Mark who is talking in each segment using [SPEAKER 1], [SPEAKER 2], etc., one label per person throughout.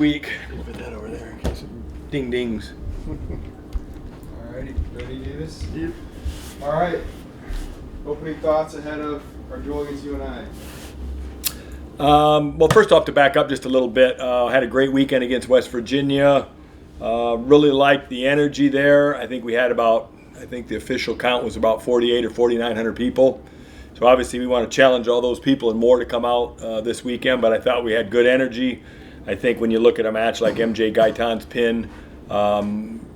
[SPEAKER 1] week.
[SPEAKER 2] Put that over there.
[SPEAKER 1] Ding dings.
[SPEAKER 3] Alrighty, ready to do this?
[SPEAKER 2] Yep.
[SPEAKER 3] Alright. Opening thoughts ahead of our duel against UNI.
[SPEAKER 1] Well, first off, to back up just a little bit, had a great weekend against West Virginia. Really liked the energy there. I think we had the official count was about 48 or 4,900 people. So obviously we want to challenge all those people and more to come out this weekend, but I thought we had good energy. I think when you look at a match like MJ Gaitan's pin,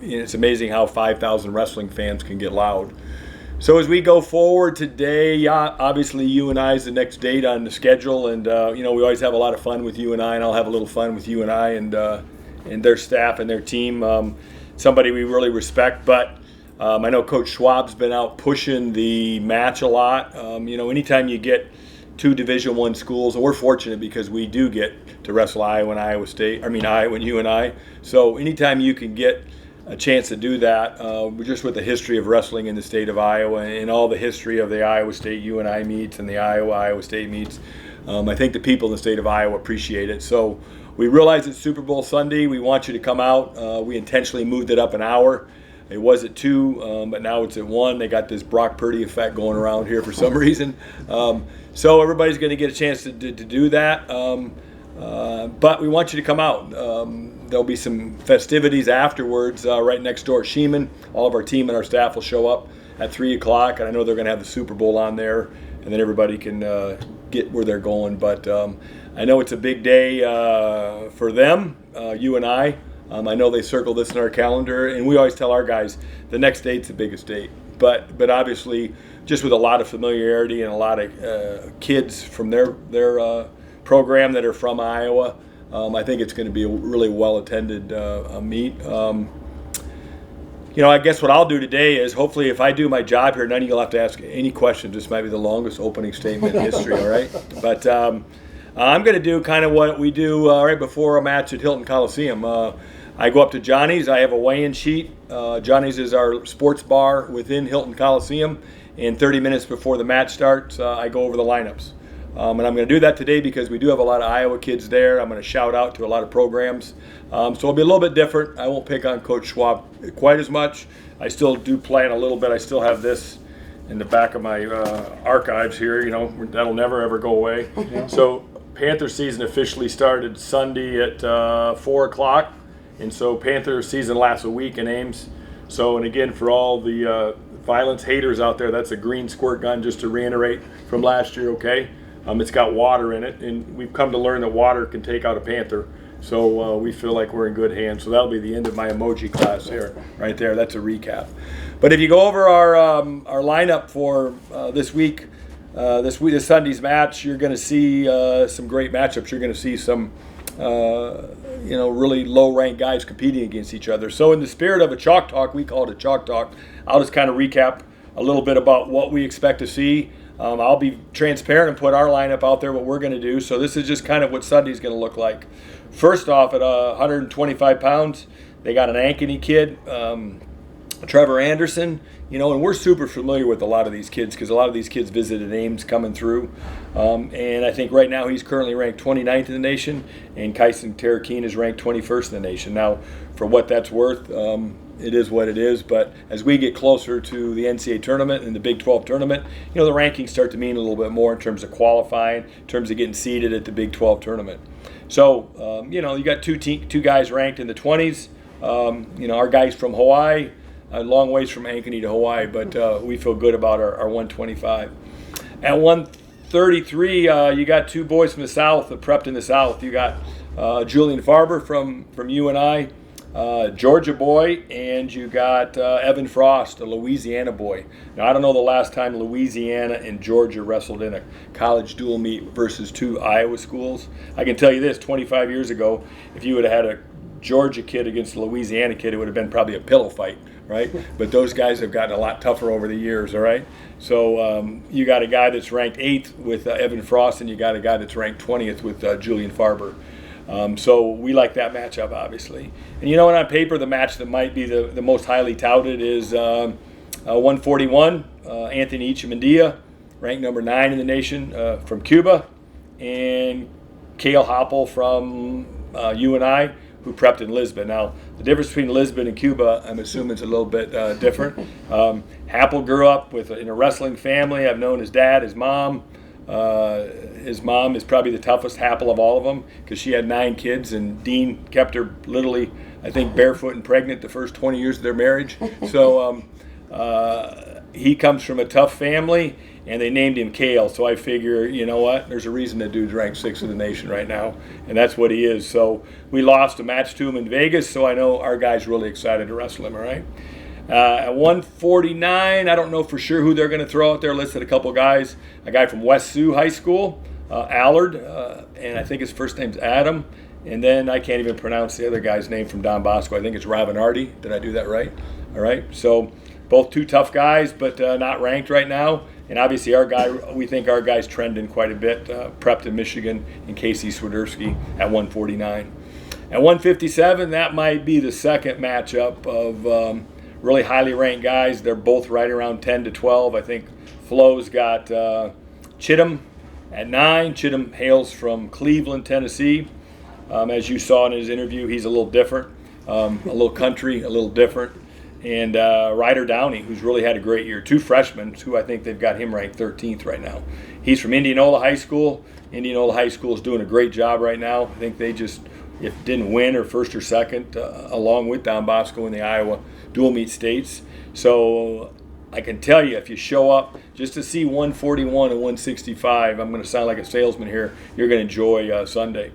[SPEAKER 1] it's amazing how 5,000 wrestling fans can get loud. So as we go forward today, obviously UNI is the next date on the schedule, and we always have a lot of fun with UNI, and I'll have a little fun with UNI and their staff and their team. Somebody we really respect, but I know Coach Schwab's been out pushing the match a lot. Anytime you get two Division I schools, and we're fortunate because we do get to wrestle Iowa and UNI. So anytime you can get a chance to do that, just with the history of wrestling in the state of Iowa and all the history of the Iowa State UNI meets and the Iowa State meets, I think the people in the state of Iowa appreciate it. So we realize it's Super Bowl Sunday. We want you to come out. We intentionally moved it up an hour. It was at 2, but now it's at 1. They got this Brock Purdy effect going around here for some reason. So everybody's going to get a chance to do that. But we want you to come out. There'll be some festivities afterwards right next door at Sheeman. All of our team and our staff will show up at 3 o'clock, and I know they're going to have the Super Bowl on there, and then everybody can get where they're going. But I know it's a big day for them, UNI. I know they circle this in our calendar, and we always tell our guys the next date's the biggest date. But obviously, just with a lot of familiarity and a lot of kids from their program that are from Iowa, I think it's going to be a really well-attended meet. I guess what I'll do today is hopefully if I do my job here, none of you will have to ask any questions. This might be the longest opening statement in history, all right? But I'm going to do kind of what we do right before a match at Hilton Coliseum. I go up to Johnny's. I have a weigh-in sheet. Johnny's is our sports bar within Hilton Coliseum. And 30 minutes before the match starts, I go over the lineups. And I'm going to do that today because we do have a lot of Iowa kids there. I'm going to shout out to a lot of programs. So it'll be a little bit different. I won't pick on Coach Schwab quite as much. I still do plan a little bit. I still have this in the back of my archives here. That'll never, ever go away. So Panther season officially started Sunday at 4 o'clock. And so Panther season lasts a week in Ames. So, and again, for all the violence haters out there, that's a green squirt gun, just to reiterate from last year, okay? It's got water in it, and we've come to learn that water can take out a panther. So we feel like we're in good hands. So that'll be the end of my emoji class here, right there. That's a recap. But if you go over our lineup for this Sunday's match, you're going to see some great matchups. You're going to see some really low-ranked guys competing against each other. So in the spirit of a chalk talk, we call it a chalk talk. I'll just kind of recap a little bit about what we expect to see. I'll be transparent and put our lineup out there, what we're going to do. So this is just kind of what Sunday's going to look like. First off, at 125 pounds, they got an Ankeny kid, Trevor Anderson, and we're super familiar with a lot of these kids because a lot of these kids visited Ames coming through. And I think right now he's currently ranked 29th in the nation, and Kyson Terrakeen is ranked 21st in the nation. Now, for what that's worth, it is what it is, but as we get closer to the NCAA tournament and the Big 12 tournament, the rankings start to mean a little bit more in terms of qualifying, in terms of getting seeded at the Big 12 tournament. So, you got two guys ranked in the 20s. Our guys from Hawaii, a long ways from Ankeny to Hawaii, but we feel good about our 125. At 133, you got two boys from the South that prepped in the South. You got Julian Farber from UNI, Georgia boy, and you got Evan Frost, a Louisiana boy. Now, I don't know the last time Louisiana and Georgia wrestled in a college dual meet versus two Iowa schools. I can tell you this, 25 years ago, if you would have had a Georgia kid against a Louisiana kid, it would have been probably a pillow fight, right? But those guys have gotten a lot tougher over the years, all right? So you got a guy that's ranked 8th with Evan Frost, and you got a guy that's ranked 20th with Julian Farber. So we like that matchup, obviously. And on paper, the match that might be the most highly touted is 141, Anthony Ichimandia, ranked number 9 in the nation from Cuba, and Cale Hoppel from UNI, who prepped in Lisbon. Now, the difference between Lisbon and Cuba, I'm assuming, is a little bit different. Happel grew up in a wrestling family. I've known his dad, his mom. His mom is probably the toughest Happel of all of them because she had 9 kids, and Dean kept her literally, I think, barefoot and pregnant the first 20 years of their marriage. So he comes from a tough family, and they named him Kale. So I figure, you know what, there's a reason the dude's ranked 6th in the nation right now, and that's what he is. So we lost a match to him in Vegas, so I know our guy's really excited to wrestle him, all right? At 149, I don't know for sure who they're going to throw out there. Listed a couple guys. A guy from West Sioux High School, Allard, and I think his first name's Adam. And then I can't even pronounce the other guy's name from Don Bosco. I think it's Ravinardi. Did I do that right? All right. So both 2 tough guys, but not ranked right now. And obviously we think our guy's trending quite a bit. Prepped in Michigan, and Casey Swiderski at 149. At 157, that might be the second matchup of really highly ranked guys. They're both right around 10 to 12. I think Flo's got Chittum at 9. Chittum hails from Cleveland, Tennessee. As you saw in his interview, he's a little different, a little country, a little different. And Ryder Downey, who's really had a great year. 2 freshmen, who I think they've got him ranked 13th right now. He's from Indianola High School. Indianola High School is doing a great job right now. I think they just didn't win or first or second, along with Don Bosco in the Iowa dual meet states. So I can tell you, if you show up just to see 141 and 165, I'm going to sound like a salesman here, you're going to enjoy Sunday.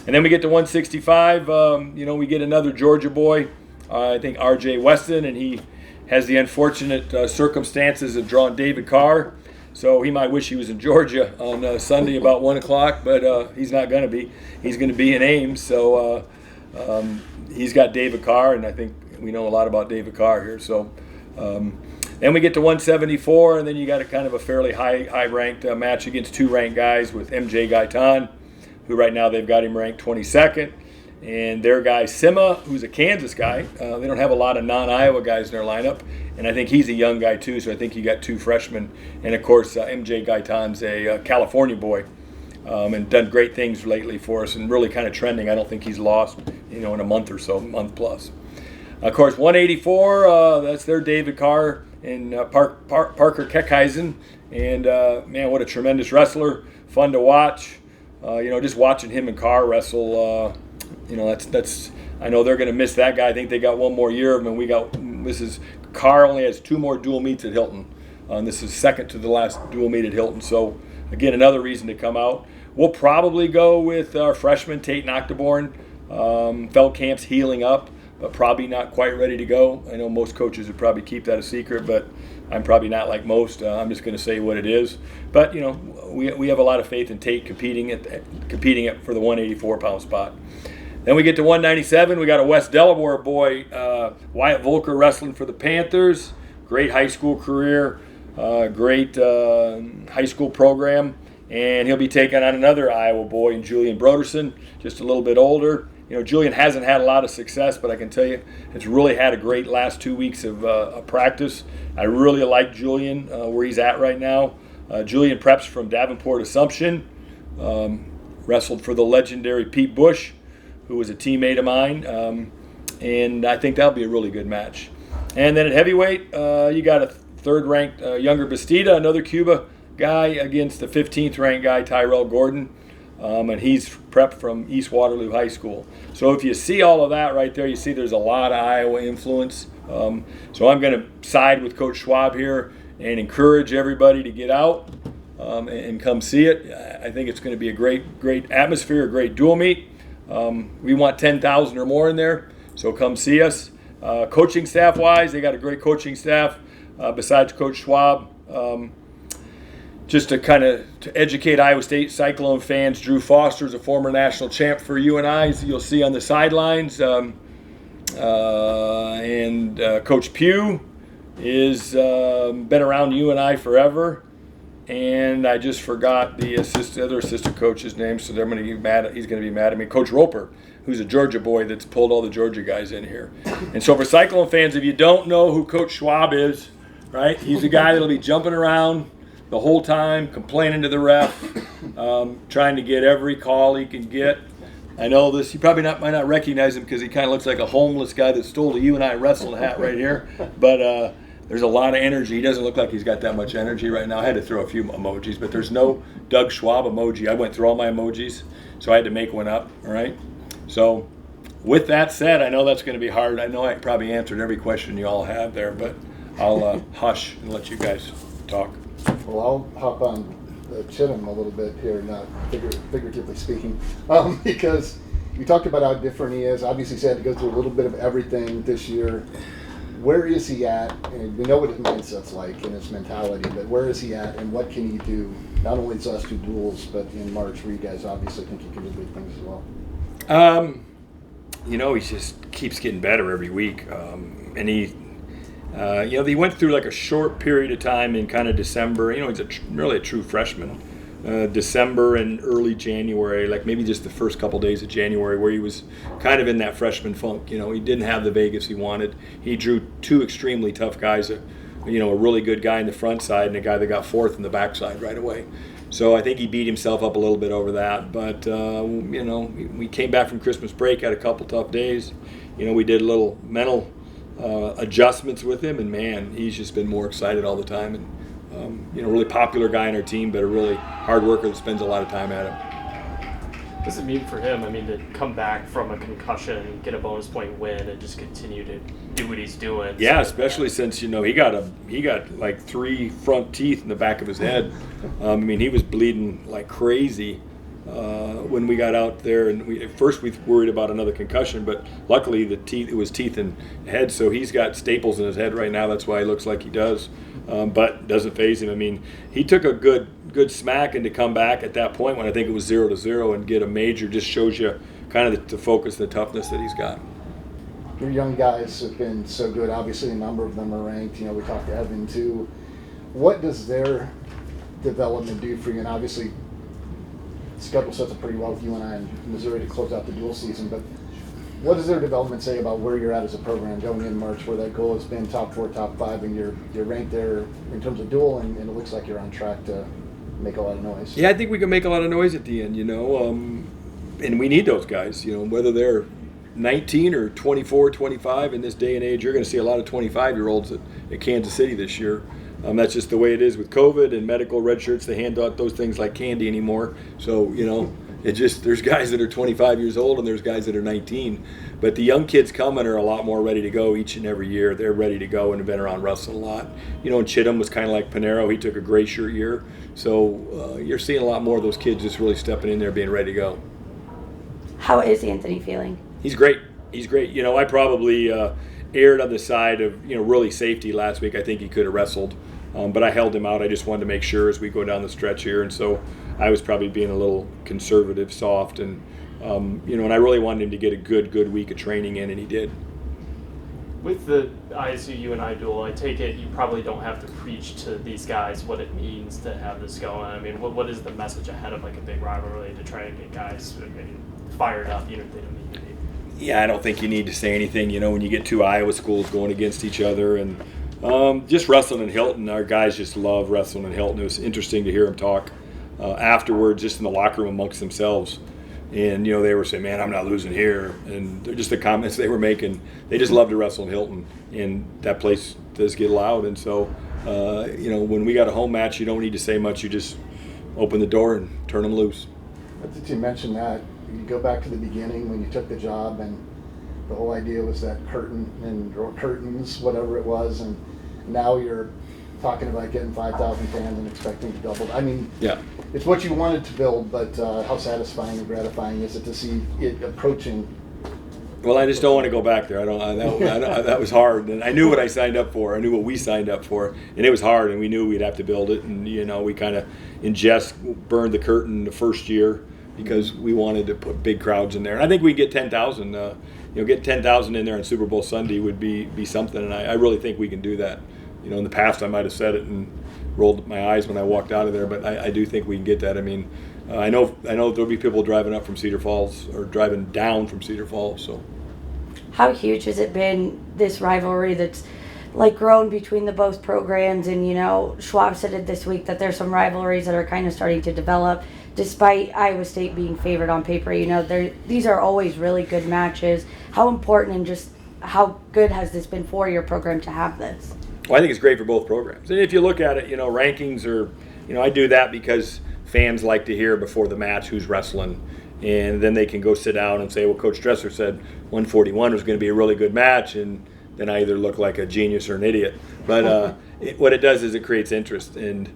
[SPEAKER 1] And then we get to 165, we get another Georgia boy, I think R.J. Weston, and he has the unfortunate circumstances of drawing David Carr. So he might wish he was in Georgia on Sunday about 1 o'clock, but he's not going to be. He's going to be in Ames. So he's got David Carr, and I think we know a lot about David Carr here. So then we get to 174, and then you got a kind of a fairly high-ranked match against 2 ranked guys with MJ Gaitan, who right now they've got him ranked 22nd. And their guy Sima, who's a Kansas guy. They don't have a lot of non-Iowa guys in their lineup, and I think he's a young guy too. So I think you got 2 freshmen, and of course MJ Gaitan's a California boy, and done great things lately for us, and really kind of trending. I don't think he's lost, in a month or so, month plus. Of course, 184. That's their David Carr and Parker Keckheisen, and man, what a tremendous wrestler! Fun to watch. Just watching him and Carr wrestle. That's. I know they're going to miss that guy. I think they got 1 more year of him. Carr only has 2 more dual meets at Hilton. This is second to the last dual meet at Hilton. So again, another reason to come out. We'll probably go with our freshman Tate Noctaborn. Feldkamp's healing up, but probably not quite ready to go. I know most coaches would probably keep that a secret, but I'm probably not like most. I'm just going to say what it is. But we have a lot of faith in Tate competing it for the 184-pound spot. Then we get to 197. We got a West Delaware boy, Wyatt Volker, wrestling for the Panthers. Great high school career, great high school program. And he'll be taking on another Iowa boy, Julian Broderson, just a little bit older. Julian hasn't had a lot of success, but I can tell you it's really had a great last 2 weeks of practice. I really like Julian, where he's at right now. Julian preps from Davenport Assumption, wrestled for the legendary Pete Bush, who was a teammate of mine, and I think that'll be a really good match. And then at heavyweight, you got a 3rd-ranked Younger Bastida, another Cuba guy, against the 15th-ranked guy, Tyrell Gordon, and he's prepped from East Waterloo High School. So if you see all of that right there, you see there's a lot of Iowa influence. So I'm going to side with Coach Schwab here and encourage everybody to get out and come see it. I think it's going to be a great atmosphere, a great dual meet. We want 10,000 or more in there, so come see us. Coaching staff-wise, they got a great coaching staff besides Coach Schwab. Just to educate Iowa State Cyclone fans, Drew Foster is a former national champ for UNI, you'll see on the sidelines. And Coach Pugh is been around UNI forever. And I just forgot the other assistant coach's name, so they're going to be mad. He's going to be mad at me. Coach Roper, who's a Georgia boy that's pulled all the Georgia guys in here. And so for Cyclone fans, if you don't know who Coach Schwab is, right, he's the guy that'll be jumping around the whole time, complaining to the ref, trying to get every call he can get. I know this. You probably might not recognize him because he kind of looks like a homeless guy that stole the UNI wrestling hat right here. But there's a lot of energy. He doesn't look like he's got that much energy right now. I had to throw a few emojis, but there's no Doug Schwab emoji. I went through all my emojis, so I had to make one up. All right. So with that said, I know that's going to be hard. I know I probably answered every question you all have there, but I'll hush and let you guys talk.
[SPEAKER 2] Well, I'll hop on Chittum a little bit here, not figuratively speaking, because you talked about how different he is. Obviously, he's had to go through a little bit of everything this year. Where is he at? And we know what his mindset's like and his mentality, but where is he at, and what can he do? Not only his last two duels, but in March, where you guys obviously think he can do big things as well.
[SPEAKER 1] He just keeps getting better every week, and he went through like a short period of time in kind of December. He's really a true freshman. December and early January, like maybe just the first couple days of January, where he was kind of in that freshman funk. He didn't have the Vegas he wanted. He drew two extremely tough guys, a really good guy in the front side and a guy that got fourth in the backside right away. So I think he beat himself up a little bit over that. But, we came back from Christmas break, had a couple tough days. We did a little mental adjustments with him, and man, he's just been more excited all the time. And really popular guy in our team, but a really hard worker that spends a lot of time at it.
[SPEAKER 4] What does it mean for him? To come back from a concussion, get a bonus point win, and just continue to do what he's doing.
[SPEAKER 1] Yeah, especially since he got like 3 front teeth in the back of his head. He was bleeding like crazy when we got out there, and at first we worried about another concussion, but luckily it was teeth and head, so he's got staples in his head right now. That's why he looks like he does, but doesn't faze him. He took a good smack, and to come back at that point when I think it was 0-0 and get a major just shows you kind of the focus, the toughness that he's got.
[SPEAKER 2] Your young guys have been so good. Obviously, a number of them are ranked. We talked to Evan too. What does their development do for you? And obviously, the schedule sets up pretty well with UNI and Missouri to close out the dual season. But what does their development say about where you're at as a program going in March, where that goal has been top 4, top 5, and you're ranked there in terms of dual, and it looks like you're on track to make a lot of noise?
[SPEAKER 1] Yeah, I think we can make a lot of noise at the end. And we need those guys. Whether they're 19 or 24, 25 in this day and age, you're going to see a lot of 25-year-olds at Kansas City this year. That's just the way it is with COVID and medical red shirts. They hand out those things like candy anymore. So, there's guys that are 25 years old and there's guys that are 19. But the young kids coming are a lot more ready to go each and every year. They're ready to go and have been around wrestling a lot. And Chittum was kind of like Panero. He took a gray shirt year. So you're seeing a lot more of those kids just really stepping in there being ready to go.
[SPEAKER 5] How is Anthony feeling?
[SPEAKER 1] He's great. I probably erred on the side of, really safety last week. I think he could have wrestled, but I held him out. I just wanted to make sure as we go down the stretch here, and so I was probably being a little conservative, soft, and and I really wanted him to get a good week of training in, and he did.
[SPEAKER 4] With the ISU UNI duel, I take it you probably don't have to preach to these guys what it means to have this going. What is the message ahead of like a big rivalry to try and get guys fired up, even if they don't need to be?
[SPEAKER 1] Yeah, I don't think you need to say anything. When you get 2 Iowa schools going against each other, and just wrestling in Hilton, our guys just love wrestling in Hilton. It was interesting to hear them talk afterwards, just in the locker room amongst themselves. And, they were saying, man, I'm not losing here. And they're just the comments they were making. They just love to wrestle in Hilton, and that place does get loud. And so, when we got a home match, you don't need to say much. You just open the door and turn them loose.
[SPEAKER 2] But did you mention that? You go back to the beginning when you took the job, and the whole idea was that or curtains, whatever it was, and now you're talking about getting 5,000 fans and expecting to double.
[SPEAKER 1] Yeah,
[SPEAKER 2] it's what you wanted to build, but how satisfying and gratifying is it to see it approaching?
[SPEAKER 1] Well, I just don't want to go back there. That was hard, and I knew what I signed up for. I knew what we signed up for, and it was hard, and we knew we'd have to build it. And we kind of burned the curtain the first year, because we wanted to put big crowds in there. And I think we get 10,000. Get 10,000 in there on Super Bowl Sunday would be something. And I really think we can do that. In the past I might have said it and rolled my eyes when I walked out of there, but I do think we can get that. I know there'll be people driving up from Cedar Falls or driving down from Cedar Falls. So,
[SPEAKER 5] how huge has it been, this rivalry that's like grown between the both programs? And Schwab said it this week that there's some rivalries that are kind of starting to develop. despite Iowa State being favored on paper, these are always really good matches. How important and just how good has this been for your program to have this?
[SPEAKER 1] Well, I think it's great for both programs. And if you look at it, rankings are, I do that because fans like to hear before the match who's wrestling. And then they can go sit down and say, well, Coach Dresser said 141 was going to be a really good match. And then I either look like a genius or an idiot. But what it does is it creates interest. And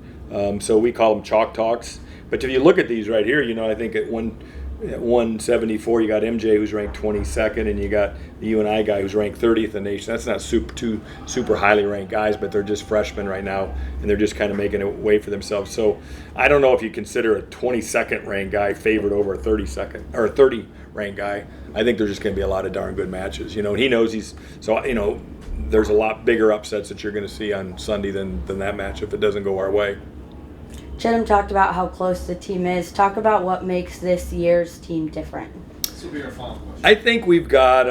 [SPEAKER 1] so we call them chalk talks. But if you look at these right here, I think at 174, you got MJ who's ranked 22nd, and you got the UNI guy who's ranked 30th in the nation. That's not two super highly ranked guys, but they're just freshmen right now, and they're just kind of making a way for themselves. So I don't know if you consider a 22nd ranked guy favored over a 32nd or a 30 ranked guy. I think there's just going to be a lot of darn good matches. And he knows there's a lot bigger upsets that you're going to see on Sunday than that match if it doesn't go our way.
[SPEAKER 5] Chetham talked about how close the team is. Talk about what makes this year's team different.
[SPEAKER 3] This will be our final question.
[SPEAKER 1] I think we've got,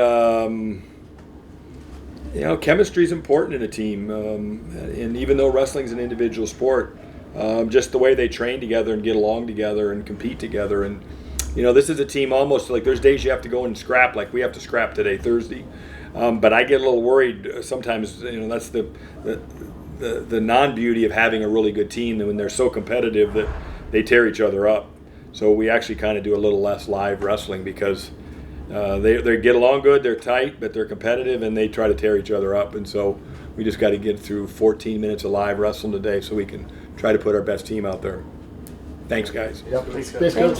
[SPEAKER 1] chemistry is important in a team. And even though wrestling's an individual sport, just the way they train together and get along together and compete together. And, this is a team almost like there's days you have to go and scrap, like we have to scrap today, Thursday. But I get a little worried sometimes, that's the non-beauty of having a really good team when they're so competitive that they tear each other up. So we actually kind of do a little less live wrestling because they get along good, they're tight, but they're competitive and they try to tear each other up. And so we just got to get through 14 minutes of live wrestling today so we can try to put our best team out there. Thanks, guys.
[SPEAKER 2] Yep.
[SPEAKER 3] Thanks,
[SPEAKER 2] Thanks, Coach.